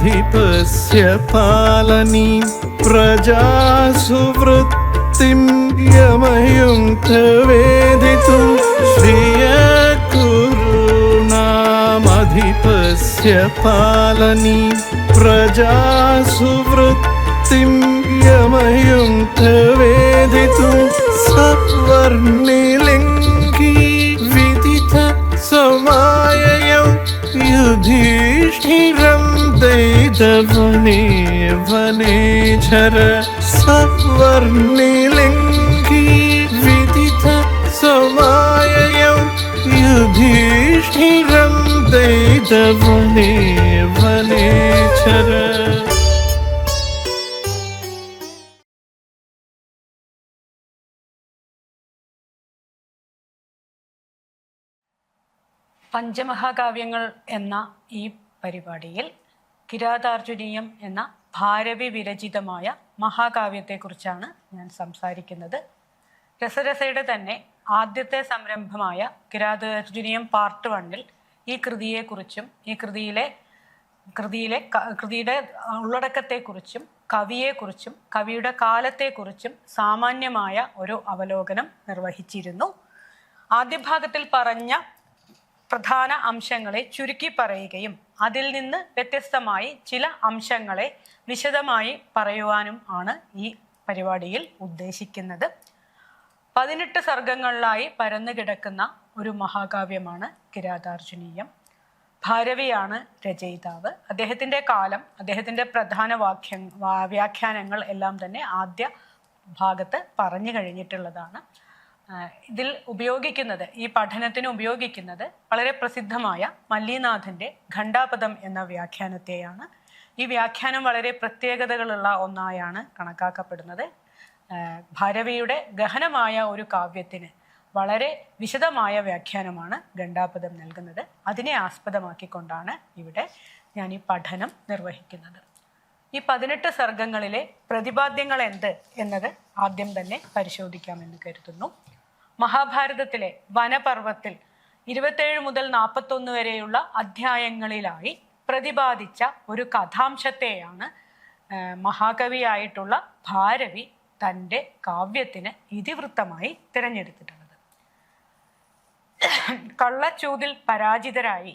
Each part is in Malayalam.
धिपस्य पालनी प्रजासुवृत्तिं यमयुङ्क्त वेदितुं श्रियकुरूणामधिपस्य पालनी प्रजासुवृत्तिं यमयुङ्क्त वेदितुं सवर्णिलिङ्गी विदित समाययौ युधिष्ठिरं दैतवने वनेचर सवर्णिलिङ्गी विदित समाययौ युधिष्ठिरं दैतवने वनेचर. പഞ്ചമഹാകാവ്യങ്ങൾ എന്ന ഈ പരിപാടിയിൽ കിരാതാർജുനീയം എന്ന ഭാരവി വിരചിതമായ മഹാകാവ്യത്തെക്കുറിച്ചാണ് ഞാൻ സംസാരിക്കുന്നത്. രസരസയുടെ തന്നെ ആദ്യത്തെ സംരംഭമായ കിരാതാർജുനീയം പാർട്ട് 1-ൽ ഈ കൃതിയെക്കുറിച്ചും ഈ കൃതിയുടെ ഉള്ളടക്കത്തെക്കുറിച്ചും കവിയെക്കുറിച്ചും കവിയുടെ കാലത്തെക്കുറിച്ചും സാമാന്യമായ ഒരു അവലോകനം നിർവഹിച്ചിരുന്നു. ആദ്യ ഭാഗത്തിൽ പറഞ്ഞ പ്രധാന അംശങ്ങളെ ചുരുക്കി പറയുകയും അതിൽ നിന്ന് വ്യത്യസ്തമായി ചില അംശങ്ങളെ വിശദമായി പറയുവാനും ആണ് ഈ പരിപാടിയിൽ ഉദ്ദേശിക്കുന്നത്. 18 സർഗങ്ങളിലായി പരന്നു കിടക്കുന്ന ഒരു മഹാകാവ്യമാണ് കിരാതാർജുനീയം. ഭാരവിയാണ് രചയിതാവ്. അദ്ദേഹത്തിൻ്റെ കാലം, അദ്ദേഹത്തിൻ്റെ പ്രധാന വ്യാഖ്യാനങ്ങൾ എല്ലാം തന്നെ ആദ്യ ഭാഗത്ത് പറഞ്ഞു കഴിഞ്ഞിട്ടുള്ളതാണ്. ഇതിൽ ഉപയോഗിക്കുന്നത്, ഈ പഠനത്തിന് ഉപയോഗിക്കുന്നത് വളരെ പ്രസിദ്ധമായ മല്ലിനാഥൻ്റെ ഖണ്ഡാപദം എന്ന വ്യാഖ്യാനത്തെയാണ്. ഈ വ്യാഖ്യാനം വളരെ പ്രത്യേകതകളുള്ള ഒന്നായാണ് കണക്കാക്കപ്പെടുന്നത്. ഭാരവിയുടെ ഗഹനമായ ഒരു കാവ്യത്തിന് വളരെ വിശദമായ വ്യാഖ്യാനമാണ് ഖണ്ഡാപദം നൽകുന്നത്. അതിനെ ആസ്പദമാക്കിക്കൊണ്ടാണ് ഇവിടെ ഞാൻ ഈ പഠനം നിർവഹിക്കുന്നത്. ഈ 18 സർഗങ്ങളിലെ പ്രതിപാദ്യങ്ങൾ എന്ത് എന്നത് ആദ്യം തന്നെ പരിശോധിക്കാമെന്ന് കരുതുന്നു. മഹാഭാരതത്തിലെ വനപർവത്തിൽ 27 മുതൽ 41 വരെയുള്ള അധ്യായങ്ങളിലായി പ്രതിപാദിച്ച ഒരു കഥാംശത്തെയാണ് മഹാകവിയായിട്ടുള്ള ഭാരവി തൻ്റെ കാവ്യത്തിന് ഇതിവൃത്തമായി തിരഞ്ഞെടുത്തിട്ടുള്ളത്. കള്ളച്ചൂതിൽ പരാജിതരായി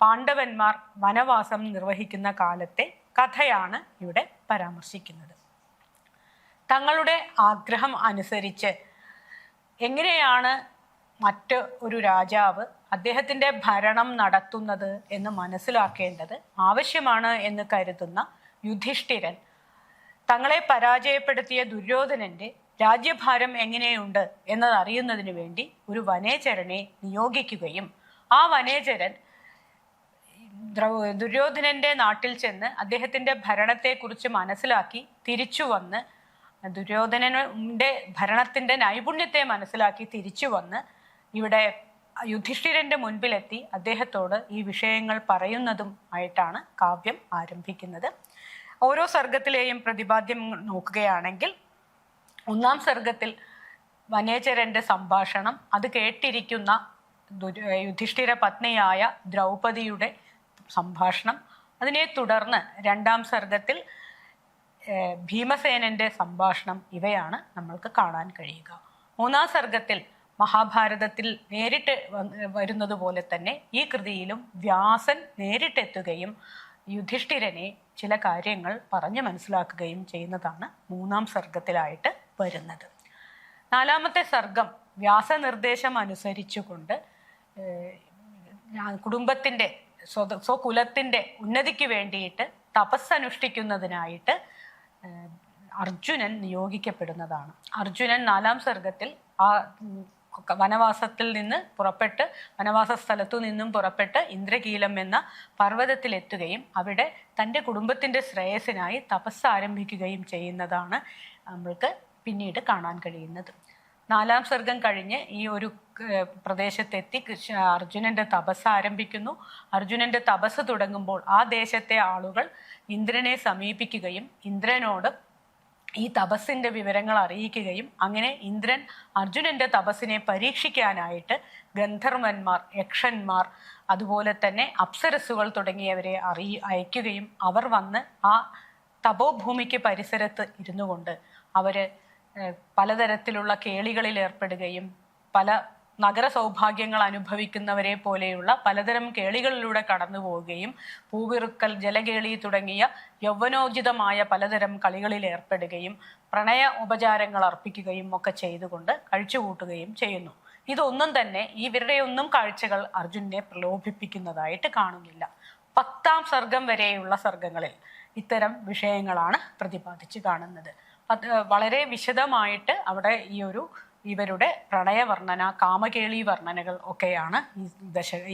പാണ്ഡവന്മാർ വനവാസം നിർവഹിക്കുന്ന കാലത്തെ കഥയാണ് ഇവിടെ പരാമർശിക്കുന്നത്. തങ്ങളുടെ ആഗ്രഹം അനുസരിച്ച് എങ്ങനെയാണ് മറ്റ് ഒരു രാജാവ് അദ്ദേഹത്തിൻ്റെ ഭരണം നടത്തുന്നത് എന്ന് മനസ്സിലാക്കേണ്ടത് ആവശ്യമാണ് എന്ന് കരുതുന്ന യുധിഷ്ഠിരൻ തങ്ങളെ പരാജയപ്പെടുത്തിയ ദുര്യോധനൻ്റെ രാജ്യഭാരം എങ്ങനെയുണ്ട് എന്നതറിയുന്നതിന് വേണ്ടി ഒരു വനേചരനെ നിയോഗിക്കുകയും ആ വനേചരൻ ദുര്യോധനൻ്റെ നാട്ടിൽ ചെന്ന് അദ്ദേഹത്തിൻ്റെ ഭരണത്തെക്കുറിച്ച് മനസ്സിലാക്കി തിരിച്ചു വന്ന് ദുര്യോധനൻ്റെ ഭരണത്തിൻ്റെ നൈപുണ്യത്തെ മനസ്സിലാക്കി തിരിച്ചു വന്ന് ഇവിടെ യുധിഷ്ഠിരൻ്റെ മുൻപിലെത്തി അദ്ദേഹത്തോട് ഈ വിഷയങ്ങൾ പറയുന്നതും ആയിട്ടാണ് കാവ്യം ആരംഭിക്കുന്നത്. ഓരോ സർഗത്തിലെയും പ്രതിപാദ്യം നോക്കുകയാണെങ്കിൽ 1-ാം സർഗത്തിൽ വനേചരൻ്റെ സംഭാഷണം, അത് കേട്ടിരിക്കുന്ന യുധിഷ്ഠിര പത്നിയായ ദ്രൗപദിയുടെ സംഭാഷണം, അതിനെ തുടർന്ന് 2-ാം സർഗത്തിൽ ഭീമസേനൻ്റെ സംഭാഷണം, ഇവയാണ് നമ്മൾക്ക് കാണാൻ കഴിയുക. 3-ാം സർഗത്തിൽ മഹാഭാരതത്തിൽ നേരിട്ട് വരുന്നത് പോലെ തന്നെ ഈ കൃതിയിലും വ്യാസൻ നേരിട്ടെത്തുകയും യുധിഷ്ഠിരനെ ചില കാര്യങ്ങൾ പറഞ്ഞു മനസ്സിലാക്കുകയും ചെയ്യുന്നതാണ് 3-ാം സർഗത്തിലായിട്ട് വരുന്നത്. 4-ാമത്തെ സർഗം വ്യാസനിർദ്ദേശം അനുസരിച്ചുകൊണ്ട് കുടുംബത്തിൻ്റെ സ്വകുലത്തിൻ്റെ ഉന്നതിക്ക് വേണ്ടിയിട്ട് തപസ്സനുഷ്ഠിക്കുന്നതിനായിട്ട് അർജുനൻ നിയോഗിക്കപ്പെടുന്നതാണ്. അർജുനൻ 4-ാം സർഗത്തിൽ ആ വനവാസത്തിൽ നിന്ന് പുറപ്പെട്ട് വനവാസ സ്ഥലത്തു നിന്നും പുറപ്പെട്ട് ഇന്ദ്രകീലം എന്ന പർവ്വതത്തിലെത്തുകയും അവിടെ തൻ്റെ കുടുംബത്തിൻ്റെ ശ്രേയസ്സിനായി തപസ് ആരംഭിക്കുകയും ചെയ്യുന്നതാണ് നമ്മൾക്ക് പിന്നീട് കാണാൻ കഴിയുന്നത്. 4-ാം സർഗം കഴിഞ്ഞ് ഈ ഒരു പ്രദേശത്തെത്തി അർജുനന്റെ തപസ് ആരംഭിക്കുന്നു. അർജുനന്റെ തപസ് തുടങ്ങുമ്പോൾ ആ ദേശത്തെ ആളുകൾ ഇന്ദ്രനെ സമീപിക്കുകയും ഇന്ദ്രനോട് ഈ തപസ്സിന്റെ വിവരങ്ങൾ അറിയിക്കുകയും അങ്ങനെ ഇന്ദ്രൻ അർജുനന്റെ തപസ്സിനെ പരീക്ഷിക്കാനായിട്ട് ഗന്ധർവന്മാർ, യക്ഷന്മാർ, അതുപോലെ തന്നെ അപ്സരസ്സുകൾ തുടങ്ങിയവരെ അയക്കുകയും അവർ വന്ന് ആ തപോഭൂമിക്ക് പരിസരത്ത് ഇരുന്നു കൊണ്ട് അവര് പലതരത്തിലുള്ള കേളികളിൽ ഏർപ്പെടുകയും പല നഗര സൗഭാഗ്യങ്ങൾ അനുഭവിക്കുന്നവരെ പോലെയുള്ള പലതരം കേളികളിലൂടെ കടന്നു പോവുകയും പൂവിറുക്കൽ, ജലകേളി തുടങ്ങിയ യൗവനോചിതമായ പലതരം കളികളിൽ ഏർപ്പെടുകയും പ്രണയ ഉപചാരങ്ങൾ അർപ്പിക്കുകയും ഒക്കെ ചെയ്തുകൊണ്ട് കഴിച്ചുകൂട്ടുകയും ചെയ്യുന്നു. ഇതൊന്നും തന്നെ ഇവരുടെയൊന്നും കാഴ്ചകൾ അർജുനെ പ്രലോഭിപ്പിക്കുന്നതായിട്ട് കാണുന്നില്ല. 10-ാം സർഗം വരെയുള്ള സർഗങ്ങളിൽ ഇത്തരം വിഷയങ്ങളാണ് പ്രതിപാദിച്ച് കാണുന്നത്. വളരെ വിശദമായിട്ട് അവിടെ ഇവരുടെ പ്രണയവർണ്ണന, കാമകേളി വർണ്ണനകൾ ഒക്കെയാണ്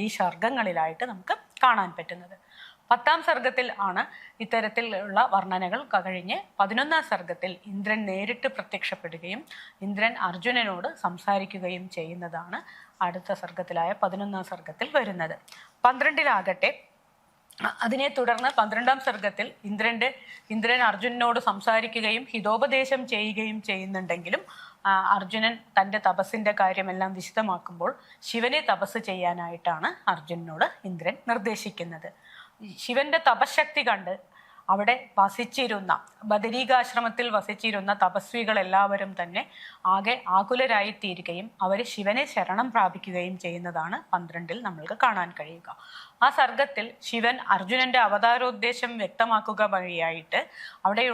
ഈ സർഗങ്ങളിലായിട്ട് നമുക്ക് കാണാൻ പറ്റുന്നത്. 10-ാം സർഗത്തിൽ ആണ് ഇത്തരത്തിലുള്ള വർണ്ണനകൾ കഴിഞ്ഞ് 11-ാം സർഗത്തിൽ ഇന്ദ്രൻ നേരിട്ട് പ്രത്യക്ഷപ്പെടുകയും ഇന്ദ്രൻ അർജുനനോട് സംസാരിക്കുകയും ചെയ്യുന്നതാണ് അടുത്ത സർഗത്തിലായ 11-ാം സർഗത്തിൽ വരുന്നത്. 12-ലാകട്ടെ അതിനെ തുടർന്ന് 12-ാം സർഗത്തിൽ ഇന്ദ്രൻ അർജുനനോട് സംസാരിക്കുകയും ഹിതോപദേശം ചെയ്യുകയും ചെയ്യുന്നുണ്ടെങ്കിലും അർജുനൻ തൻ്റെ തപസ്സിന്റെ കാര്യമെല്ലാം വിശദമാക്കുമ്പോൾ ശിവനെ തപസ് ചെയ്യാനായിട്ടാണ് അർജുനനോട് ഇന്ദ്രൻ നിർദ്ദേശിക്കുന്നത്. ശിവന്റെ തപശക്തി കണ്ട് അവിടെ വസിച്ചിരുന്ന ബദരീകാശ്രമത്തിൽ വസിച്ചിരുന്ന തപസ്വികൾ എല്ലാവരും തന്നെ ആകെ ആകുലരായി തീരുകയും അവർ ശിവനെ ശരണം പ്രാപിക്കുകയും ചെയ്യുന്നതാണ് 12-ൽ നമ്മൾക്ക് കാണാൻ കഴിയുക. ആ സർഗത്തിൽ ശിവൻ അർജുനന്റെ അവതാരോദ്ദേശം വ്യക്തമാക്കുക വഴിയായിട്ട് അവിടെ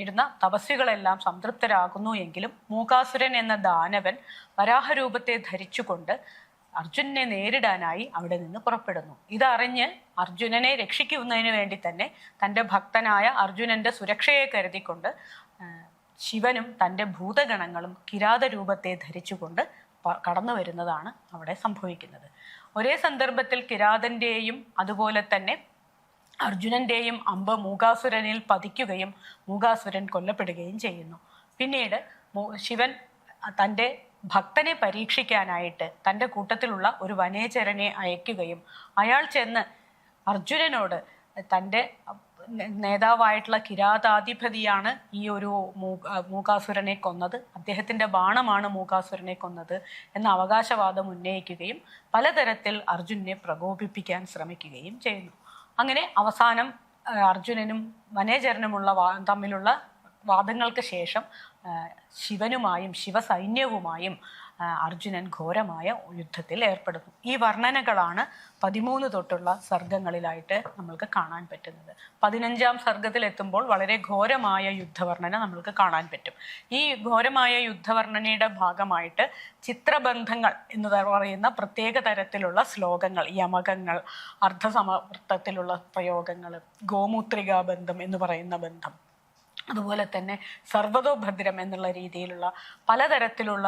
ഇരുന്ന തപസ്വികളെല്ലാം സംതൃപ്തരാകുന്നു എങ്കിലും മൂകാസുരൻ എന്ന ദാനവൻ വരാഹരൂപത്തെ ധരിച്ചുകൊണ്ട് അർജുനനെ നേരിടാനായി അവിടെ നിന്ന് പുറപ്പെടുന്നു. ഇതറിഞ്ഞ് അർജുനനെ രക്ഷിക്കുന്നതിന് വേണ്ടി തന്നെ തൻ്റെ ഭക്തനായ അർജുനന്റെ സുരക്ഷയെ കരുതിക്കൊണ്ട് ശിവനും തൻ്റെ ഭൂതഗണങ്ങളും കിരാത രൂപത്തെ ധരിച്ചുകൊണ്ട് കടന്നു വരുന്നതാണ് അവിടെ സംഭവിക്കുന്നത്. ഒരേ സന്ദർഭത്തിൽ കിരാതന്റെയും അതുപോലെ തന്നെ അർജുനന്റെയും അമ്പ് മൂകാസുരനിൽ പതിക്കുകയും മൂകാസുരൻ കൊല്ലപ്പെടുകയും ചെയ്യുന്നു. പിന്നീട് ശിവൻ തൻ്റെ ഭക്തനെ പരീക്ഷിക്കാനായിട്ട് തൻ്റെ കൂട്ടത്തിലുള്ള ഒരു വനേചരനെ അയക്കുകയും അയാൾ ചെന്ന് അർജുനനോട് തൻ്റെ നേതാവായിട്ടുള്ള കിരാതാധിപതിയാണ് ഈ ഒരു മൂകാസുരനെ കൊന്നത്, അദ്ദേഹത്തിൻ്റെ ബാണമാണ് മൂകാസുരനെ കൊന്നത് എന്ന അവകാശവാദം ഉന്നയിക്കുകയും പലതരത്തിൽ അർജുനനെ പ്രകോപിപ്പിക്കാൻ ശ്രമിക്കുകയും ചെയ്യുന്നു. അങ്ങനെ അവസാനം അർജുനനും വനേചരനുമുള്ള തമ്മിലുള്ള വാദങ്ങൾക്ക് ശേഷം ശിവനുമായും ശിവസൈന്യവുമായും അർജുനൻ ഘോരമായ യുദ്ധത്തിൽ ഏർപ്പെടുന്നു. ഈ വർണ്ണനകളാണ് 13 തൊട്ടുള്ള സർഗങ്ങളിലായിട്ട് നമ്മൾക്ക് കാണാൻ പറ്റുന്നത്. 15-ാം സർഗത്തിലെത്തുമ്പോൾ വളരെ ഘോരമായ യുദ്ധവർണ്ണന നമ്മൾക്ക് കാണാൻ പറ്റും. ഈ ഘോരമായ യുദ്ധവർണ്ണനയുടെ ഭാഗമായിട്ട് ചിത്രബന്ധങ്ങൾ എന്ന് പറയുന്ന പ്രത്യേക തരത്തിലുള്ള ശ്ലോകങ്ങൾ, യമകങ്ങൾ, അർദ്ധസമർത്ഥത്തിലുള്ള പ്രയോഗങ്ങൾ, ഗോമൂത്രികാ ബന്ധം എന്ന് പറയുന്ന ബന്ധം, അതുപോലെ തന്നെ സർവതോഭദ്രം എന്നുള്ള രീതിയിലുള്ള പലതരത്തിലുള്ള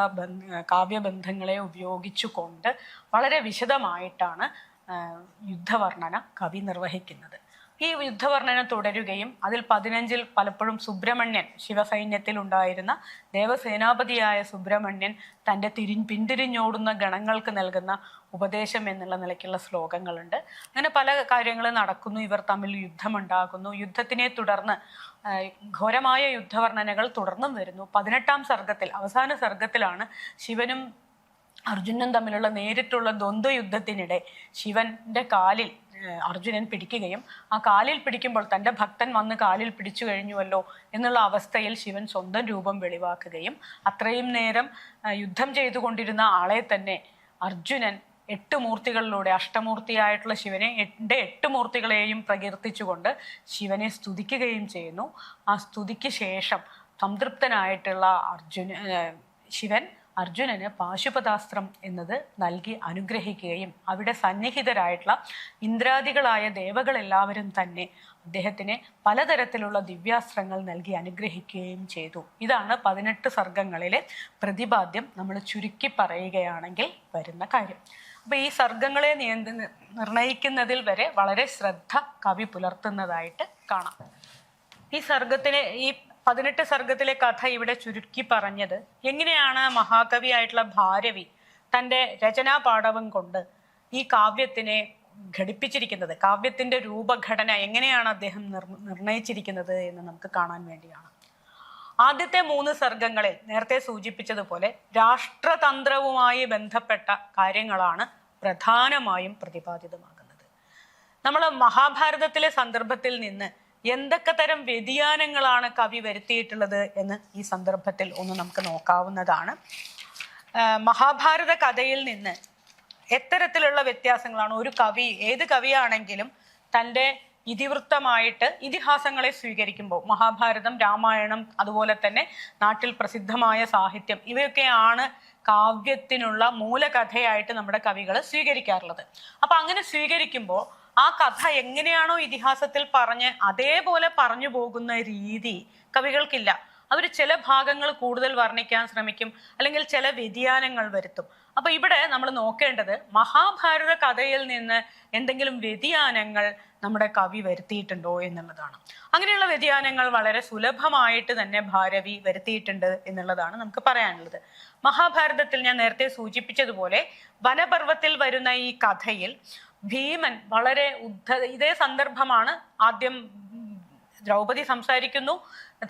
കാവ്യബന്ധങ്ങളെ ഉപയോഗിച്ചുകൊണ്ട് വളരെ വിശദമായിട്ടാണ് യുദ്ധവർണ്ണന കവി നിർവഹിക്കുന്നത്. ഈ യുദ്ധവർണ്ണന തുടരുകയും അതിൽ 15-ൽ പലപ്പോഴും സുബ്രഹ്മണ്യൻ, ശിവസൈന്യത്തിൽ ഉണ്ടായിരുന്ന ദേവസേനാപതിയായ സുബ്രഹ്മണ്യൻ തൻ്റെ പിന്തിരിഞ്ഞോടുന്ന ഗണങ്ങൾക്ക് നൽകുന്ന ഉപദേശം എന്നുള്ള നിലയ്ക്കുള്ള ശ്ലോകങ്ങളുണ്ട്. അങ്ങനെ പല കാര്യങ്ങൾ നടക്കുന്നു. ഇവർ തമ്മിൽ യുദ്ധമുണ്ടാകുന്നു. യുദ്ധത്തിനെ തുടർന്ന് ഘോരമായ യുദ്ധവർണ്ണനകൾ തുടർന്നും വരുന്നു. 18-ാം സർഗത്തിൽ, അവസാന സർഗത്തിലാണ് ശിവനും അർജുനനും തമ്മിലുള്ള നേരിട്ടുള്ള ദ്വന്ദ്വ യുദ്ധത്തിനിടെ ശിവന്റെ കാലിൽ അർജുനൻ പിടിക്കുകയും ആ കാലിൽ പിടിക്കുമ്പോൾ തൻ്റെ ഭക്തൻ വന്ന് കാലിൽ പിടിച്ചു കഴിഞ്ഞുവല്ലോ എന്നുള്ള അവസ്ഥയിൽ ശിവൻ സ്വന്തം രൂപം വെളിവാക്കുകയും അത്രയും നേരം യുദ്ധം ചെയ്തുകൊണ്ടിരുന്ന ആളെ തന്നെ അർജുനൻ 8 മൂർത്തികളിലൂടെ, അഷ്ടമൂർത്തിയായിട്ടുള്ള ശിവനെ 8 മൂർത്തികളെയും പ്രകീർത്തിച്ചുകൊണ്ട് ശിവനെ സ്തുതിക്കുകയും ചെയ്യുന്നു. ആ സ്തുതിക്ക് ശേഷം സംതൃപ്തനായിട്ടുള്ള ശിവൻ അർജുനന് പാശുപതാസ്ത്രം എന്നത് നൽകി അനുഗ്രഹിക്കുകയും അവിടെ സന്നിഹിതരായിട്ടുള്ള ഇന്ദ്രാദികളായ ദേവകളെല്ലാവരും തന്നെ അദ്ദേഹത്തിന് പലതരത്തിലുള്ള ദിവ്യാസ്ത്രങ്ങൾ നൽകി അനുഗ്രഹിക്കുകയും ചെയ്തു. ഇതാണ് 18 സർഗങ്ങളിലെ പ്രതിപാദ്യം നമ്മൾ ചുരുക്കി പറയുകയാണെങ്കിൽ വരുന്ന കാര്യം. അപ്പൊ ഈ സർഗങ്ങളെ നിർണയിക്കുന്നതിൽ വരെ വളരെ ശ്രദ്ധ കവി പുലർത്തുന്നതായിട്ട് കാണാം. ഈ സർഗത്തിലെ ഈ 18 സർഗത്തിലെ കഥ ഇവിടെ ചുരുക്കി പറഞ്ഞത് എങ്ങനെയാണ് മഹാകവിയായിട്ടുള്ള ഭാരവി തൻ്റെ രചനാ പാടവം കൊണ്ട് ഈ കാവ്യത്തിനെ ഘടിപ്പിച്ചിരിക്കുന്നത്, കാവ്യത്തിന്റെ രൂപഘടന എങ്ങനെയാണ് അദ്ദേഹം നിർണയിച്ചിരിക്കുന്നത് എന്ന് നമുക്ക് കാണാൻ വേണ്ടിയാണ്. ആദ്യത്തെ 3 സർഗങ്ങളിൽ നേരത്തെ സൂചിപ്പിച്ചതുപോലെ രാഷ്ട്രതന്ത്രവുമായി ബന്ധപ്പെട്ട കാര്യങ്ങളാണ് പ്രധാനമായും പ്രതിപാദിതമാകുന്നത്. നമ്മൾ മഹാഭാരതത്തിലെ സന്ദർഭത്തിൽ നിന്ന് എന്തൊക്കെ തരം വ്യതിയാനങ്ങളാണ് കവി വരുത്തിയിട്ടുള്ളത് എന്ന് ഈ സന്ദർഭത്തിൽ ഒന്ന് നമുക്ക് നോക്കാവുന്നതാണ്. മഹാഭാരത കഥയിൽ നിന്ന് എത്തരത്തിലുള്ള വ്യത്യാസങ്ങളാണ് ഒരു കവി, ഏത് കവിയാണെങ്കിലും തൻ്റെ ഇതിവൃത്തമായിട്ട് ഇതിഹാസങ്ങളെ സ്വീകരിക്കുമ്പോൾ മഹാഭാരതം, രാമായണം, അതുപോലെ തന്നെ നാട്ടിൽ പ്രസിദ്ധമായ സാഹിത്യം, ഇവയൊക്കെയാണ് കാവ്യത്തിനുള്ള മൂലകഥയായിട്ട് നമ്മുടെ കവികൾ സ്വീകരിക്കാറുള്ളത്. അപ്പൊ അങ്ങനെ സ്വീകരിക്കുമ്പോൾ ആ കഥ എങ്ങനെയാണോ ഇതിഹാസത്തിൽ പറഞ്ഞ് അതേപോലെ പറഞ്ഞു പോകുന്ന രീതി കവികൾക്കില്ല. അവർ ചില ഭാഗങ്ങൾ കൂടുതൽ വർണ്ണിക്കാൻ ശ്രമിക്കും, അല്ലെങ്കിൽ ചില വ്യതിയാനങ്ങൾ വരുത്തും. അപ്പൊ ഇവിടെ നമ്മൾ നോക്കേണ്ടത് മഹാഭാരത കഥയിൽ നിന്ന് എന്തെങ്കിലും വ്യതിയാനങ്ങൾ നമ്മുടെ കവി വരുത്തിയിട്ടുണ്ടോ എന്നുള്ളതാണ്. അങ്ങനെയുള്ള വ്യതിയാനങ്ങൾ വളരെ സുലഭമായിട്ട് തന്നെ ഭാരവി വരുത്തിയിട്ടുണ്ട് എന്നുള്ളതാണ് നമുക്ക് പറയാനുള്ളത്. മഹാഭാരതത്തിൽ ഞാൻ നേരത്തെ സൂചിപ്പിച്ചതുപോലെ വനപർവ്വത്തിൽ വരുന്ന ഈ കഥയിൽ ഭീമൻ വളരെ ഇതേ സന്ദർഭമാണ്. ആദ്യം ദ്രൗപദി സംസാരിക്കുന്നു,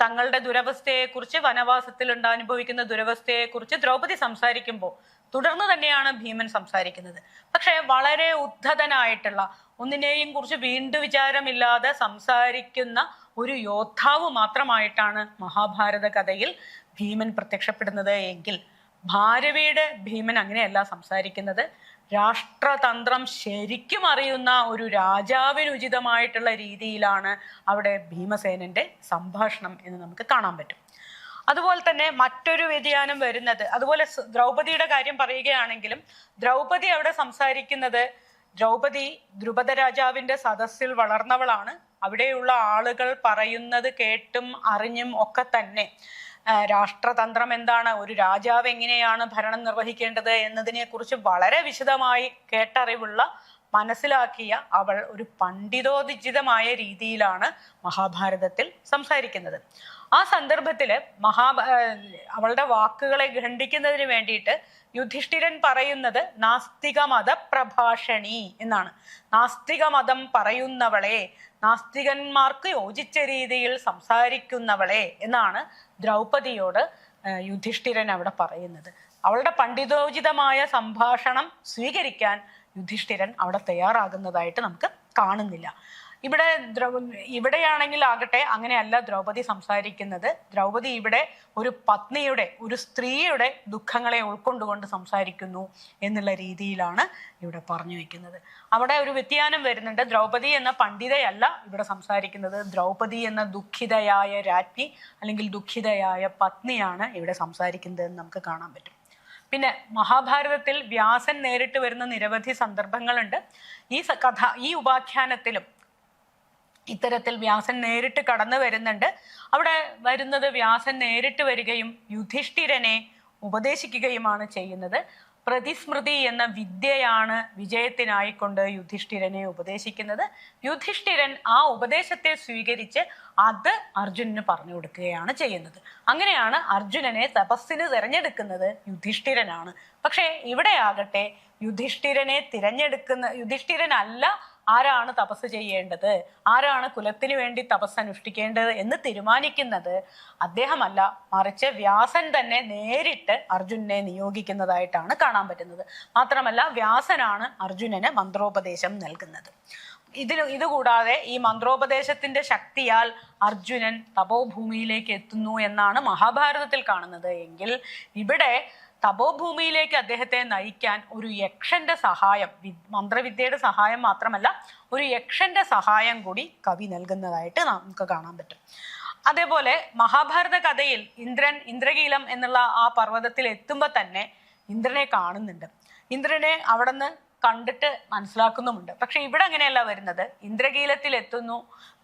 തങ്ങളുടെ ദുരവസ്ഥയെക്കുറിച്ച്, വനവാസത്തിൽ അനുഭവിക്കുന്ന ദുരവസ്ഥയെക്കുറിച്ച് ദ്രൗപദി സംസാരിക്കുമ്പോൾ തുടർന്ന് തന്നെയാണ് ഭീമൻ സംസാരിക്കുന്നത്. പക്ഷെ വളരെ ഉദ്ധതനായിട്ടുള്ള, ഒന്നിനെയും കുറിച്ച് വീണ്ടും വിചാരമില്ലാതെ സംസാരിക്കുന്ന ഒരു യോദ്ധാവ് മാത്രമായിട്ടാണ് മഹാഭാരത കഥയിൽ ഭീമൻ പ്രത്യക്ഷപ്പെടുന്നത് എങ്കിൽ ഭാരവിയുടെ ഭീമൻ അങ്ങനെയല്ല സംസാരിക്കുന്നത്. രാഷ്ട്രതന്ത്രം ശരിക്കും അറിയുന്ന ഒരു രാജാവിനുചിതമായിട്ടുള്ള രീതിയിലാണ് അവിടെ ഭീമസേനന്റെ സംഭാഷണം എന്ന് നമുക്ക് കാണാൻ പറ്റും. അതുപോലെ തന്നെ മറ്റൊരു വ്യതിയാനം വരുന്നത്, അതുപോലെ ദ്രൗപദിയുടെ കാര്യം പറയുകയാണെങ്കിലും ദ്രൗപദി അവിടെ സംസാരിക്കുന്നത്, ദ്രൗപദി ദ്രുപദ രാജാവിന്റെ സദസ്സിൽ വളർന്നവളാണ്. അവിടെയുള്ള ആളുകൾ പറയുന്നത് കേട്ടും അറിഞ്ഞും ഒക്കെ തന്നെ രാഷ്ട്രതന്ത്രം എന്താണ്, ഒരു രാജാവ് എങ്ങനെയാണ് ഭരണം നിർവഹിക്കേണ്ടത് എന്നതിനെ കുറിച്ച് വളരെ വിശദമായി കേട്ടറിവുള്ള, മനസ്സിലാക്കിയ അവൾ ഒരു പണ്ഡിതോദിജിതമായ രീതിയിലാണ് മഹാഭാരതത്തിൽ സംസാരിക്കുന്നത്. ആ സന്ദർഭത്തില് അവളുടെ വാക്കുകളെ ഖണ്ഡിക്കുന്നതിന് വേണ്ടിയിട്ട് യുധിഷ്ഠിരൻ പറയുന്നത് നാസ്തിക മതപ്രഭാഷണി എന്നാണ്. നാസ്തിക മതം പറയുന്നവളെ, നാസ്തികന്മാർക്ക് യോജിച്ച രീതിയിൽ സംസാരിക്കുന്നവളെ എന്നാണ് ദ്രൗപദിയോട് യുധിഷ്ഠിരൻ അവിടെ പറയുന്നത്. അവളുടെ പണ്ഡിതോചിതമായ സംഭാഷണം സ്വീകരിക്കാൻ യുധിഷ്ഠിരൻ അവിടെ തയ്യാറാകുന്നതായിട്ട് നമുക്ക് കാണുന്നില്ല. ഇവിടെയാണെങ്കിൽ ആകട്ടെ അങ്ങനെയല്ല ദ്രൗപദി സംസാരിക്കുന്നത്. ദ്രൗപദി ഇവിടെ ഒരു പത്നിയുടെ, ഒരു സ്ത്രീയുടെ ദുഃഖങ്ങളെ ഉൾക്കൊണ്ടുകൊണ്ട് സംസാരിക്കുന്നു എന്നുള്ള രീതിയിലാണ് ഇവിടെ പറഞ്ഞു വെക്കുന്നത്. അവിടെ ഒരു വ്യതിയാനം വരുന്നുണ്ട്. ദ്രൗപദി എന്ന പണ്ഡിതയല്ല ഇവിടെ സംസാരിക്കുന്നത്, ദ്രൗപദി എന്ന ദുഃഖിതയായ രാജ്ഞി അല്ലെങ്കിൽ ദുഃഖിതയായ പത്നിയാണ് ഇവിടെ സംസാരിക്കുന്നത് എന്ന് നമുക്ക് കാണാൻ പറ്റും. പിന്നെ മഹാഭാരതത്തിൽ വ്യാസൻ നേരിട്ട് വരുന്ന നിരവധി സന്ദർഭങ്ങളുണ്ട്. ഈ ഉപാഖ്യാനത്തിലും ഇത്തരത്തിൽ വ്യാസൻ നേരിട്ട് കടന്നു വരുന്നുണ്ട്. അവിടെ വരുന്നത് വ്യാസൻ നേരിട്ട് വരികയും യുധിഷ്ഠിരനെ ഉപദേശിക്കുകയുമാണ് ചെയ്യുന്നത്. പ്രതിസ്മൃതി എന്ന വിദ്യയാണ് വിജയത്തിനായിക്കൊണ്ട് യുധിഷ്ഠിരനെ ഉപദേശിക്കുന്നത്. യുധിഷ്ഠിരൻ ആ ഉപദേശത്തെ സ്വീകരിച്ച് അത് അർജുനന് പറഞ്ഞു കൊടുക്കുകയാണ് ചെയ്യുന്നത്. അങ്ങനെയാണ് അർജുനനെ തപസ്സിന് തിരഞ്ഞെടുക്കുന്നത് യുധിഷ്ഠിരനാണ്. പക്ഷേ ഇവിടെ ആകട്ടെ യുധിഷ്ഠിരനല്ല ആരാണ് തപസ് ചെയ്യേണ്ടത്, ആരാണ് കുലത്തിന് വേണ്ടി തപസ് അനുഷ്ഠിക്കേണ്ടത് എന്ന് തീരുമാനിക്കുന്നത് അദ്ദേഹമല്ല, മറിച്ച് വ്യാസൻ തന്നെ നേരിട്ട് അർജുനനെ നിയോഗിക്കുന്നതായിട്ടാണ് കാണാൻ പറ്റുന്നത്. മാത്രമല്ല വ്യാസനാണ് അർജുനന് മന്ത്രോപദേശം നൽകുന്നത്. ഇതുകൂടാതെ ഈ മന്ത്രോപദേശത്തിന്റെ ശക്തിയാൽ അർജുനൻ തപോഭൂമിയിലേക്ക് എത്തുന്നു എന്നാണ് മഹാഭാരതത്തിൽ കാണുന്നത് എങ്കിൽ ഇവിടെ തപോഭൂമിയിലേക്ക് അദ്ദേഹത്തെ നയിക്കാൻ ഒരു യക്ഷന്റെ സഹായം, മന്ത്രവിദ്യയുടെ സഹായം മാത്രമല്ല ഒരു യക്ഷന്റെ സഹായം കൂടി കവി നൽകുന്നതായിട്ട് നമുക്ക് കാണാൻ പറ്റും. അതേപോലെ മഹാഭാരത കഥയിൽ ഇന്ദ്രകീലം എന്നുള്ള ആ പർവ്വതത്തിൽ എത്തുമ്പോൾ തന്നെ ഇന്ദ്രനെ കാണുന്നുണ്ട്. ഇന്ദ്രനെ അവിടെ നിന്ന് കണ്ടിട്ട് മനസ്സിലാക്കുന്നുമുണ്ട്. പക്ഷെ ഇവിടെ അങ്ങനെയല്ല വരുന്നത്. ഇന്ദ്രകീലത്തിൽ എത്തുന്നു,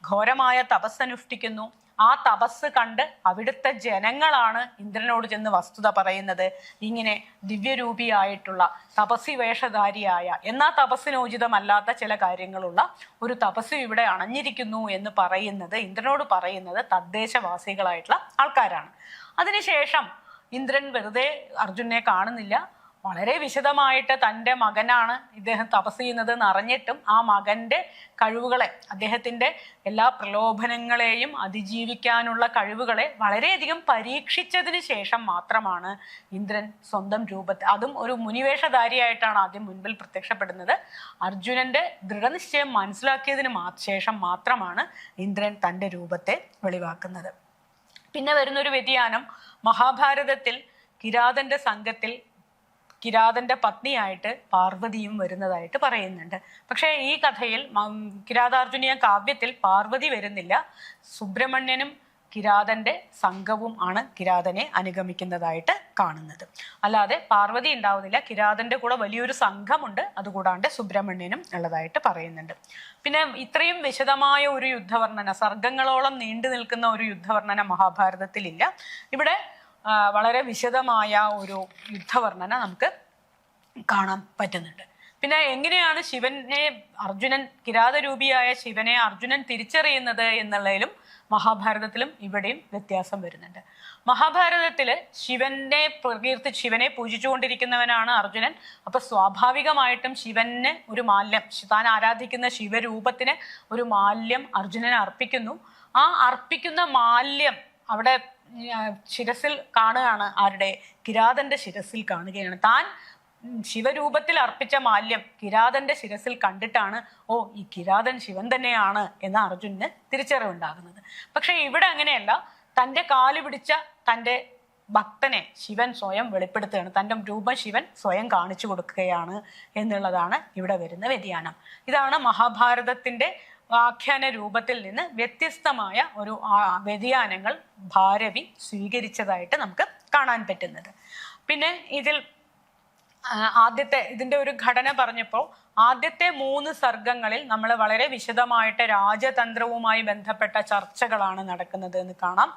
ഘോരമായ തപസ് അനുഷ്ഠിക്കുന്നു. ആ തപസ് കണ്ട് അവിടുത്തെ ജനങ്ങളാണ് ഇന്ദ്രനോട് ചെന്ന് വസ്തുത പറയുന്നത്. ഇങ്ങനെ ദിവ്യരൂപിയായിട്ടുള്ള തപസ്സി വേഷധാരിയായ എന്നാൽ തപസ്സിനോചിതമല്ലാത്ത ചില കാര്യങ്ങളുള്ള ഒരു തപസ് ഇവിടെ അണഞ്ഞിരിക്കുന്നു എന്ന് പറയുന്നത്, ഇന്ദ്രനോട് പറയുന്നത് തദ്ദേശവാസികളായിട്ടുള്ള ആൾക്കാരാണ്. അതിനുശേഷം ഇന്ദ്രൻ വെറുതെ അർജുനെ കാണുന്നില്ല. വളരെ വിശദമായിട്ട് തൻ്റെ മകനാണ് ഇദ്ദേഹം തപസ് ചെയ്യുന്നത് എന്നറിഞ്ഞിട്ടും ആ മകൻ്റെ കഴിവുകളെ, അദ്ദേഹത്തിൻ്റെ എല്ലാ പ്രലോഭനങ്ങളെയും അതിജീവിക്കാനുള്ള കഴിവുകളെ വളരെയധികം പരീക്ഷിച്ചതിന് ശേഷം മാത്രമാണ് ഇന്ദ്രൻ സ്വന്തം രൂപത്തെ, അതും ഒരു മുനിവേഷധാരിയായിട്ടാണ് ആദ്യം മുൻപിൽ പ്രത്യക്ഷപ്പെടുന്നത്. അർജുനന്റെ ദൃഢനിശ്ചയം മനസ്സിലാക്കിയതിന് ശേഷം മാത്രമാണ് ഇന്ദ്രൻ തൻ്റെ രൂപത്തെ വെളിവാക്കുന്നത്. പിന്നെ വരുന്നൊരു വ്യതിയാനം, മഹാഭാരതത്തിൽ കിരാതന്റെ സംഘത്തിൽ കിരാതന്റെ പത്നിയായിട്ട് പാർവതിയും വരുന്നതായിട്ട് പറയുന്നുണ്ട്. പക്ഷേ ഈ കഥയിൽ കിരാതാർജുനീയ കാവ്യത്തിൽ പാർവതി വരുന്നില്ല. സുബ്രഹ്മണ്യനും കിരാതന്റെ സംഘവും ആണ് കിരാതനെ അനുഗമിക്കുന്നതായിട്ട് കാണുന്നത്. അല്ലാതെ പാർവതി ഉണ്ടാവുന്നില്ല. കിരാതന്റെ കൂടെ വലിയൊരു സംഘമുണ്ട്, അതുകൂടാണ്ട് സുബ്രഹ്മണ്യനും ഉള്ളതായിട്ട് പറയുന്നുണ്ട്. പിന്നെ ഇത്രയും വിശദമായ ഒരു യുദ്ധവർണ്ണന, സർഗങ്ങളോളം നീണ്ടു നിൽക്കുന്ന ഒരു യുദ്ധവർണ്ണന മഹാഭാരതത്തിലില്ല. ഇവിടെ വളരെ വിശദമായ ഒരു യുദ്ധവർണ്ണന നമുക്ക് കാണാൻ പറ്റുന്നുണ്ട്. പിന്നെ എങ്ങനെയാണ് കിരാതരൂപിയായ ശിവനെ അർജുനൻ തിരിച്ചറിയുന്നത് എന്നുള്ളതിലും മഹാഭാരതത്തിലും ഇവിടെയും വ്യത്യാസം വരുന്നുണ്ട്. മഹാഭാരതത്തില് ശിവനെ പൂജിച്ചുകൊണ്ടിരിക്കുന്നവനാണ് അർജുനൻ. അപ്പൊ സ്വാഭാവികമായിട്ടും ശിവന് ഒരു മാല്യം, താൻ ആരാധിക്കുന്ന ശിവരൂപത്തിന് ഒരു മാല്യം അർജുനൻ അർപ്പിക്കുന്നു. ആ അർപ്പിക്കുന്ന മാല്യം അവിടെ ശിരസിൽ കാണുകയാണ്. ആരുടെ? കിരാതന്റെ ശിരസിൽ കാണുകയാണ്. താൻ ശിവരൂപത്തിൽ അർപ്പിച്ച മാല്യം കിരാതന്റെ ശിരസിൽ കണ്ടിട്ടാണ് ഈ കിരാതൻ ശിവൻ തന്നെയാണ് എന്ന് അർജുനന് തിരിച്ചറിവുണ്ടാകുന്നത്. പക്ഷെ ഇവിടെ അങ്ങനെയല്ല. തൻ്റെ കാല് പിടിച്ച തൻ്റെ ഭക്തനെ ശിവൻ സ്വയം വെളിപ്പെടുത്തുകയാണ്. തൻ്റെ രൂപം ശിവൻ സ്വയം കാണിച്ചു കൊടുക്കുകയാണ് എന്നുള്ളതാണ് ഇവിടെ വരുന്ന വ്യതിയാനം. ഇതാണ് മഹാഭാരതത്തിന്റെ ആഖ്യാന രൂപത്തിൽ നിന്ന് വ്യത്യസ്തമായ ഒരു വ്യതിയാനങ്ങൾ ഭാരവി സ്വീകരിച്ചതായിട്ട് നമുക്ക് കാണാൻ പറ്റുന്നത്. പിന്നെ ഇതിന്റെ ഒരു ഘടന പറഞ്ഞപ്പോൾ ആദ്യത്തെ 3 സർഗങ്ങളിൽ നമ്മൾ വളരെ വിശദമായിട്ട് രാജതന്ത്രവുമായി ബന്ധപ്പെട്ട ചർച്ചകളാണ് നടക്കുന്നത് എന്ന് കാണാം.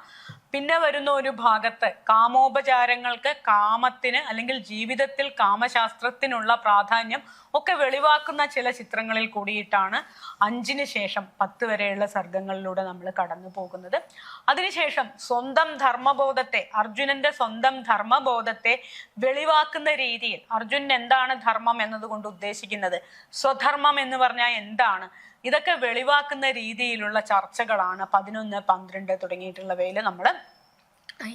പിന്നെ വരുന്ന ഒരു ഭാഗത്ത് കാമോപചാരങ്ങൾക്ക്, കാമത്തിന് അല്ലെങ്കിൽ ജീവിതത്തിൽ കാമശാസ്ത്രത്തിനുള്ള പ്രാധാന്യം ഒക്കെ വെളിവാക്കുന്ന ചില ചിത്രങ്ങളിൽ കൂടിയിട്ടാണ് 5-ന് ശേഷം 10 വരെയുള്ള സർഗങ്ങളിലൂടെ നമ്മൾ കടന്നു പോകുന്നത്. അതിനുശേഷം അർജുനന്റെ സ്വന്തം ധർമ്മബോധത്തെ വെളിവാക്കുന്ന രീതിയിൽ, അർജുനൻ എന്താണ് ധർമ്മം എന്നതുകൊണ്ട് ഉദ്ദേശിക്കുന്നത്, സ്വധർമ്മം എന്ന് പറഞ്ഞാൽ എന്താണ്, ഇതൊക്കെ വെളിവാക്കുന്ന രീതിയിലുള്ള ചർച്ചകളാണ് 11, 12 തുടങ്ങിയിട്ടുള്ളവയിൽ നമ്മൾ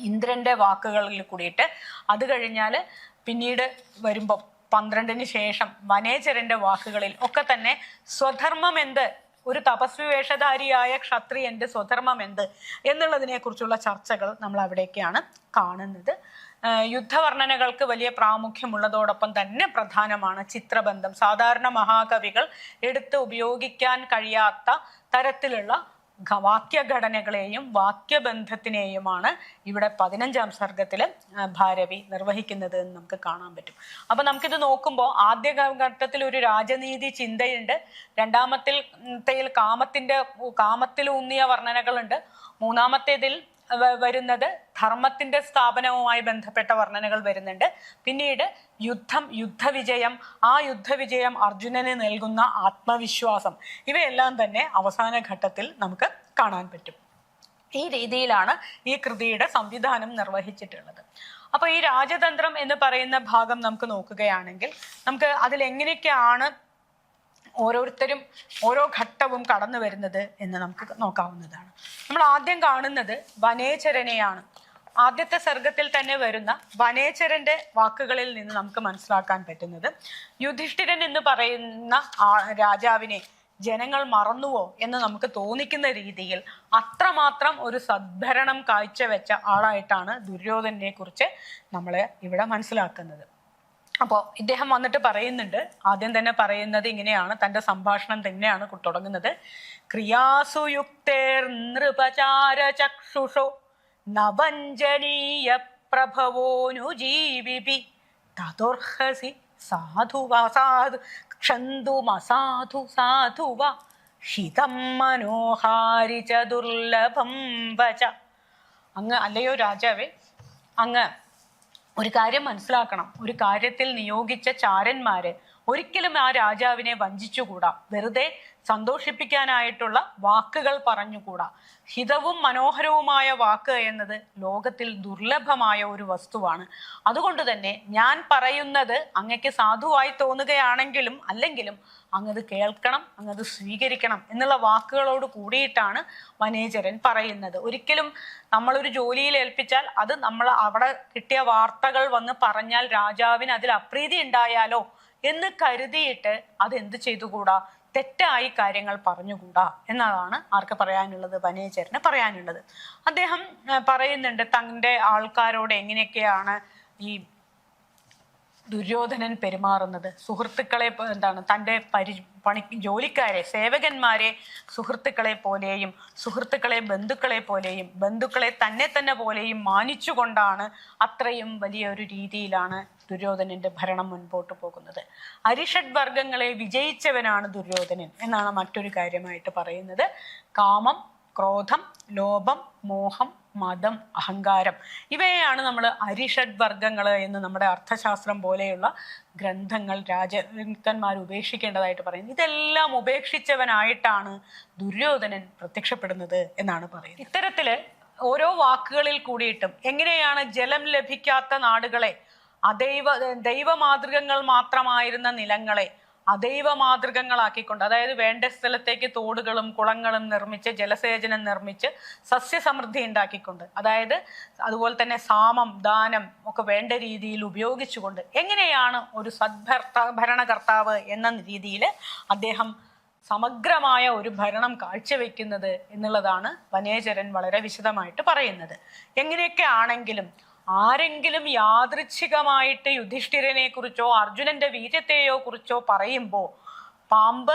ഇന്ദ്രന്റെ വാക്കുകളിൽ കൂടിയിട്ട്. അത് കഴിഞ്ഞാൽ പിന്നീട് വരുമ്പോൾ 12-ന് ശേഷം വനേചരന്റെ വാക്കുകളിൽ ഒക്കെ തന്നെ സ്വധർമ്മം എന്ത്, ഒരു തപസ്വി വേഷധാരിയായ ക്ഷത്രിയന്റെ സ്വധർമ്മം എന്ത് എന്നുള്ളതിനെ കുറിച്ചുള്ള ചർച്ചകൾ നമ്മൾ അവിടേക്കാണ് കാണുന്നത്. യുദ്ധവർണ്ണനകൾക്ക് വലിയ പ്രാമുഖ്യമുള്ളതോടൊപ്പം തന്നെ പ്രധാനമാണ് ചിത്രബന്ധം. സാധാരണ മഹാകവികൾ എടുത്ത് ഉപയോഗിക്കാൻ കഴിയാത്ത തരത്തിലുള്ള വാക്യഘടനകളെയും വാക്യബന്ധത്തിനെയുമാണ് ഇവിടെ 15-ാം സർഗത്തില് ഭാരവി നിർവഹിക്കുന്നത് എന്ന് നമുക്ക് കാണാൻ പറ്റും. അപ്പൊ നമുക്കിത് നോക്കുമ്പോൾ ആദ്യ ഘട്ടത്തിൽ ഒരു രാജനീതി ചിന്തയുണ്ട്, രണ്ടാമത്തേതിൽ കാമത്തിലൂന്നിയ വർണ്ണനകളുണ്ട്, മൂന്നാമത്തേതിൽ വരുന്നത് ധർമ്മത്തിന്റെ സ്ഥാപനവുമായി ബന്ധപ്പെട്ട വർണ്ണനകൾ വരുന്നുണ്ട്. പിന്നീട് യുദ്ധവിജയം, ആ യുദ്ധവിജയം അർജുനന് നൽകുന്ന ആത്മവിശ്വാസം, ഇവയെല്ലാം തന്നെ അവസാന ഘട്ടത്തിൽ നമുക്ക് കാണാൻ പറ്റും. ഈ രീതിയിലാണ് ഈ കൃതിയുടെ സംവിധാനം നിർവഹിച്ചിട്ടുള്ളത്. അപ്പൊ ഈ രാജതന്ത്രം എന്ന് പറയുന്ന ഭാഗം നമുക്ക് നോക്കുകയാണെങ്കിൽ നമുക്ക് അതിലെങ്ങനെയൊക്കെയാണ് ഓരോരുത്തരും ഓരോ ഘട്ടവും കടന്നു വരുന്നത് എന്ന് നമുക്ക് നോക്കാവുന്നതാണ്. നമ്മൾ ആദ്യം കാണുന്നത് വനേചരനെയാണ്. ആദ്യത്തെ സർഗത്തിൽ തന്നെ വരുന്ന വനേചരന്റെ വാക്കുകളിൽ നിന്ന് നമുക്ക് മനസ്സിലാക്കാൻ പറ്റുന്നത്, യുധിഷ്ഠിരൻ എന്ന് പറയുന്ന രാജാവിനെ ജനങ്ങൾ മറന്നുവോ എന്ന് നമുക്ക് തോന്നിക്കുന്ന രീതിയിൽ അത്രമാത്രം ഒരു സദ്ഭരണം കാഴ്ചവെച്ച ആളായിട്ടാണ് ദുര്യോധനെ കുറിച്ച് നമ്മൾ ഇവിടെ മനസ്സിലാക്കുന്നത്. അപ്പോൾ ഇദ്ദേഹം വന്നിട്ട് പറയുന്നുണ്ട്, ആദ്യം തന്നെ പറയുന്നത് ഇങ്ങനെയാണ്, തൻ്റെ സംഭാഷണം തന്നെയാണ് തുടങ്ങുന്നത്. ക്രിയാസു യുക്തേർ നൃപചാര ചക്ഷുഷോ നവഞ്ചനീയ പ്രഭവോനുജീവിപി തതുർഹസി സാധു ക്ഷന്തുമസാധു സാധുവ ഹിതം മനോഹാരി ച ദുർലഭം വച. അങ്ങ് അല്ലയോ രാജാവേ, അങ്ങ് ഒരു കാര്യം മനസ്സിലാക്കണം. ഒരു കാര്യത്തിൽ നിയോഗിച്ച ചാരന്മാര് ഒരിക്കലും ആ രാജാവിനെ വഞ്ചിച്ചുകൂടാ. വെറുതെ സന്തോഷിപ്പിക്കാനായിട്ടുള്ള വാക്കുകൾ പറഞ്ഞുകൂടാ. ഹിതവും മനോഹരവുമായ വാക്ക് എന്നത് ലോകത്തിൽ ദുർലഭമായ ഒരു വസ്തുവാണ്. അതുകൊണ്ട് തന്നെ ഞാൻ പറയുന്നത് അങ്ങക്ക് സാധുവായി തോന്നുകയാണെങ്കിലും അല്ലെങ്കിലും അങ്ങത് കേൾക്കണം, അങ്ങത് സ്വീകരിക്കണം എന്നുള്ള വാക്കുകളോട് കൂടിയിട്ടാണ് വനേചരൻ പറയുന്നത്. ഒരിക്കലും നമ്മളൊരു ജോലിയിൽ ഏൽപ്പിച്ചാൽ അത് നമ്മൾ അവിടെ കിട്ടിയ വാർത്തകൾ വന്ന് പറഞ്ഞാൽ രാജാവിന് അതിൽ അപ്രീതി ഉണ്ടായാലോ എന്ന് കരുതിയിട്ട് അതെന്ത് ചെയ്തുകൂടാ, തെറ്റായി കാര്യങ്ങൾ പറഞ്ഞുകൂടാ എന്നതാണ് ആർക്ക് പറയാനുള്ളത്, വനേചരന് പറയാനുള്ളത്. അദ്ദേഹം പറയുന്നുണ്ട് തൻ്റെ ആൾക്കാരോട് എങ്ങനെയൊക്കെയാണ് ഈ ദുര്യോധനൻ പെരുമാറുന്നത്. സുഹൃത്തുക്കളെ തൻ്റെ ജോലിക്കാരെ, സേവകന്മാരെ സുഹൃത്തുക്കളെ പോലെയും സുഹൃത്തുക്കളെ ബന്ധുക്കളെ പോലെയും ബന്ധുക്കളെ തന്നെ പോലെയും മാനിച്ചുകൊണ്ടാണ്, അത്രയും വലിയൊരു രീതിയിലാണ് ദുര്യോധനന്റെ ഭരണം മുൻപോട്ട് പോകുന്നത്. അരിഷഡ് വർഗങ്ങളെ വിജയിച്ചവനാണ് ദുര്യോധനൻ എന്നാണ് മറ്റൊരു കാര്യമായിട്ട് പറയുന്നത്. കാമം, ക്രോധം, ലോഭം, മോഹം, മതം, അഹങ്കാരം ഇവയെയാണ് നമ്മൾ അരിഷഡ് വർഗങ്ങൾ എന്ന് നമ്മുടെ അർത്ഥശാസ്ത്രം പോലെയുള്ള ഗ്രന്ഥങ്ങൾ രാജാക്കന്മാർ ഉപേക്ഷിക്കേണ്ടതായിട്ട് പറയുന്നത്. ഇതെല്ലാം ഉപേക്ഷിച്ചവനായിട്ടാണ് ദുര്യോധനൻ പ്രത്യക്ഷപ്പെടുന്നത് എന്നാണ് പറയുന്നത്. ഇത്തരത്തില് ഓരോ വാക്കുകളിൽ കൂടിയിട്ടും എങ്ങനെയാണ് ജലം ലഭിക്കാത്ത നാടുകളെ, ദൈവ മാതൃകങ്ങൾ മാത്രമായിരുന്ന നിലങ്ങളെ അദൈവ മാതൃകങ്ങളാക്കിക്കൊണ്ട്, അതായത് വേണ്ട സ്ഥലത്തേക്ക് തോടുകളും കുളങ്ങളും നിർമ്മിച്ച് ജലസേചനം നിർമ്മിച്ച് സസ്യസമൃദ്ധി ഉണ്ടാക്കിക്കൊണ്ട്, അതായത് അതുപോലെ തന്നെ സാമം ദാനം ഒക്കെ വേണ്ട രീതിയിൽ ഉപയോഗിച്ചുകൊണ്ട് എങ്ങനെയാണ് ഒരു ഭരണകർത്താവ് എന്ന രീതിയിൽ അദ്ദേഹം സമഗ്രമായ ഒരു ഭരണം കാഴ്ചവെക്കുന്നത് എന്നുള്ളതാണ് വനേചരൻ വളരെ വിശദമായിട്ട് പറയുന്നത്. എങ്ങനെയൊക്കെ ആണെങ്കിലും ആരെങ്കിലും യാദൃച്ഛികമായിട്ട് യുധിഷ്ഠിരനെ കുറിച്ചോ അർജുനന്റെ വീര്യത്തെയോ കുറിച്ചോ പറയുമ്പോൾ പാമ്പ്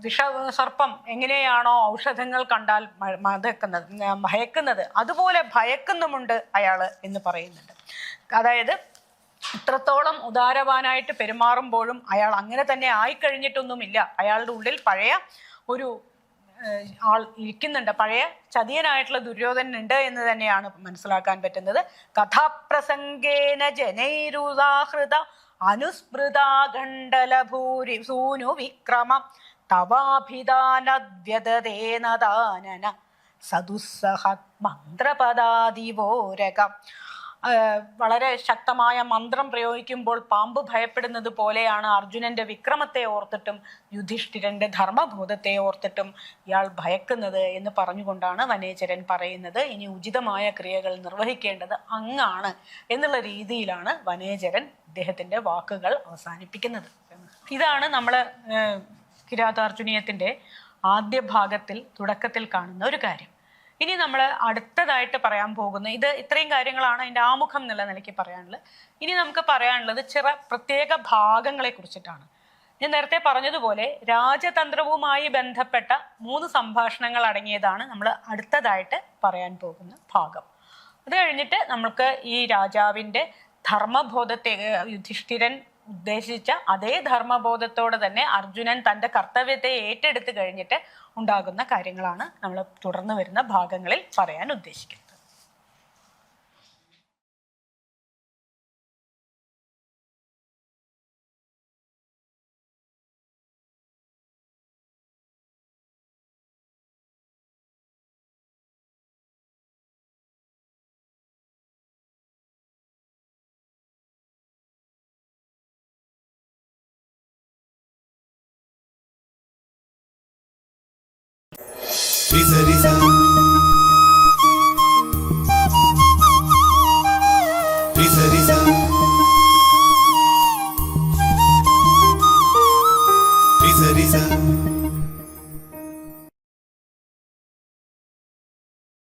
വിഷസർപ്പം എങ്ങനെയാണോ ഔഷധങ്ങൾ കണ്ടാൽ ഭയക്കുന്നത് അതുപോലെ ഭയക്കുന്നുമുണ്ട് അയാള് എന്ന് പറയുന്നുണ്ട്. അതായത് ഇത്രത്തോളം ഉദാരവാനായിട്ട് പെരുമാറുമ്പോഴും അയാൾ അങ്ങനെ തന്നെ ആയിക്കഴിഞ്ഞിട്ടൊന്നുമില്ല. അയാളുടെ ഉള്ളിൽ പഴയ ഒരു ആൾ ഇരിക്കുന്നുണ്ട്, പഴയ ചതിയനായിട്ടുള്ള ദുര്യോധനൻ ഉണ്ട് എന്ന് തന്നെയാണ് മനസ്സിലാക്കാൻ പറ്റുന്നത്. കഥാപ്രസംഗേന ജനൈരുദാഹൃത അനുസ്മൃതാഖണ്ഡലഭൂരി സൂനു വിക്രമം തവാഭിധാനദ്വ്യതേനദാനന സദുസ്സഹ മന്ത്രപദാദിവോരകം. വളരെ ശക്തമായ മന്ത്രം പ്രയോഗിക്കുമ്പോൾ പാമ്പ് ഭയപ്പെടുന്നത് പോലെയാണ് അർജുനന്റെ വിക്രമത്തെ ഓർത്തിട്ടും യുധിഷ്ഠിരന്റെ ധർമ്മബോധത്തെ ഓർത്തിട്ടും ഇയാൾ ഭയക്കുന്നത് എന്ന് പറഞ്ഞുകൊണ്ടാണ് വനേചരൻ പറയുന്നത്. ഇനി ഉചിതമായ ക്രിയകൾ നിർവഹിക്കേണ്ടത് അങ്ങാണ് എന്നുള്ള രീതിയിലാണ് വനേചരൻ ഇദ്ദേഹത്തിന്റെ വാക്കുകൾ അവസാനിപ്പിക്കുന്നത്. ഇതാണ് നമ്മൾ കിരാതാർജുനീയത്തിന്റെ ആദ്യ ഭാഗത്തിൽ തുടക്കത്തിൽ കാണുന്ന ഒരു കാര്യം. ഇനി നമ്മൾ അടുത്തതായിട്ട് പറയാൻ പോകുന്ന ഇത്രയും കാര്യങ്ങളാണ് അതിൻ്റെ ആമുഖം എന്നുള്ള നിലയ്ക്ക് പറയാനുള്ളത്. ഇനി നമുക്ക് പറയാനുള്ളത് ചില പ്രത്യേക ഭാഗങ്ങളെ കുറിച്ചിട്ടാണ്. ഞാൻ നേരത്തെ പറഞ്ഞതുപോലെ രാജതന്ത്രവുമായി ബന്ധപ്പെട്ട 3 സംഭാഷണങ്ങൾ അടങ്ങിയതാണ് നമ്മൾ അടുത്തതായിട്ട് പറയാൻ പോകുന്ന ഭാഗം. അത് കഴിഞ്ഞിട്ട് നമുക്ക് ഈ രാജാവിൻ്റെ ധർമ്മബോധത്തെ, യുധിഷ്ഠിരൻ ഉദ്ദേശിച്ച അതേ ധർമ്മബോധത്തോടെ തന്നെ അർജുനൻ തൻ്റെ കർത്തവ്യത്തെ ഏറ്റെടുത്ത് കഴിഞ്ഞിട്ട് ഉണ്ടാകുന്ന കാര്യങ്ങളാണ് നമ്മൾ തുടർന്ന് വരുന്ന ഭാഗങ്ങളിൽ പറയാൻ ഉദ്ദേശിക്കുന്നത്. Risa risa risa risa risa risa